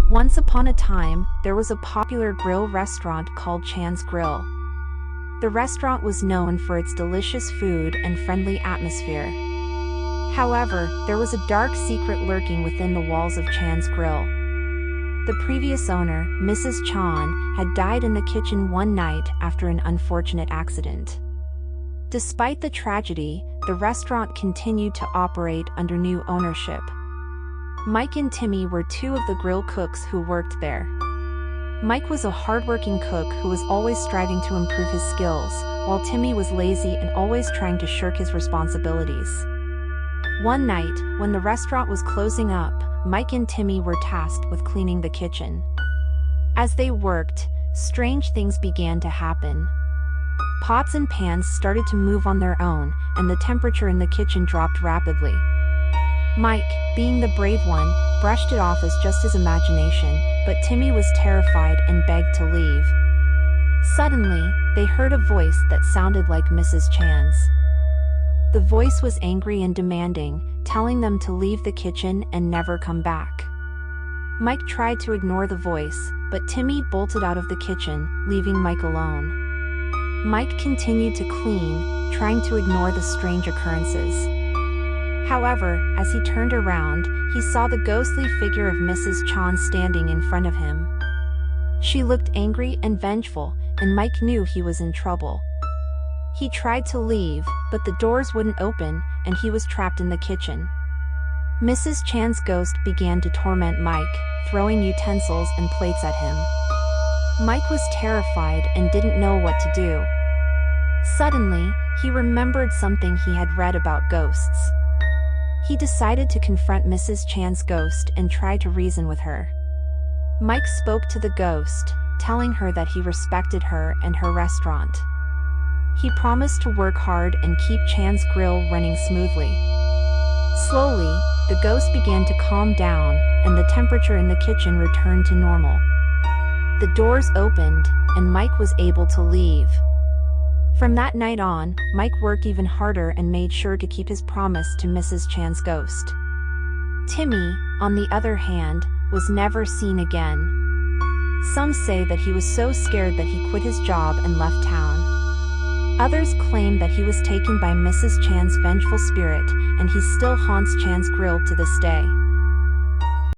Once upon a time, there was a popular grill restaurant called Chan's Grill. The restaurant was known for its delicious food and friendly atmosphere. However, there was a dark secret lurking within the walls of Chan's Grill. The previous owner, Mrs. Chan, had died in the kitchen one night after an unfortunate accident. Despite the tragedy, the restaurant continued to operate under new ownership. Mike and Timmy were two of the grill cooks who worked there. Mike was a hardworking cook who was always striving to improve his skills, while Timmy was lazy and always trying to shirk his responsibilities. One night, when the restaurant was closing up, Mike and Timmy were tasked with cleaning the kitchen. As they worked, strange things began to happen. Pots and pans started to move on their own, and the temperature in the kitchen dropped rapidly. Mike, being the brave one, brushed it off as just his imagination, but Timmy was terrified and begged to leave. Suddenly, they heard a voice that sounded like Mrs. Chan's. The voice was angry and demanding, telling them to leave the kitchen and never come back. Mike tried to ignore the voice, but Timmy bolted out of the kitchen, leaving Mike alone. Mike continued to clean, trying to ignore the strange occurrences. However, as he turned around, he saw the ghostly figure of Mrs. Chan standing in front of him. She looked angry and vengeful, and Mike knew he was in trouble. He tried to leave, but the doors wouldn't open, and he was trapped in the kitchen. Mrs. Chan's ghost began to torment Mike, throwing utensils and plates at him. Mike was terrified and didn't know what to do. Suddenly, he remembered something he had read about ghosts. He decided to confront Mrs. Chan's ghost and try to reason with her. Mike spoke to the ghost, telling her that he respected her and her restaurant. He promised to work hard and keep Chan's Grill running smoothly. Slowly, the ghost began to calm down, and the temperature in the kitchen returned to normal. The doors opened, and Mike was able to leave. From that night on, Mike worked even harder and made sure to keep his promise to Mrs. Chan's ghost. Timmy, on the other hand, was never seen again. Some say that he was so scared that he quit his job and left town. Others claim that he was taken by Mrs. Chan's vengeful spirit, and he still haunts Chan's Grill to this day.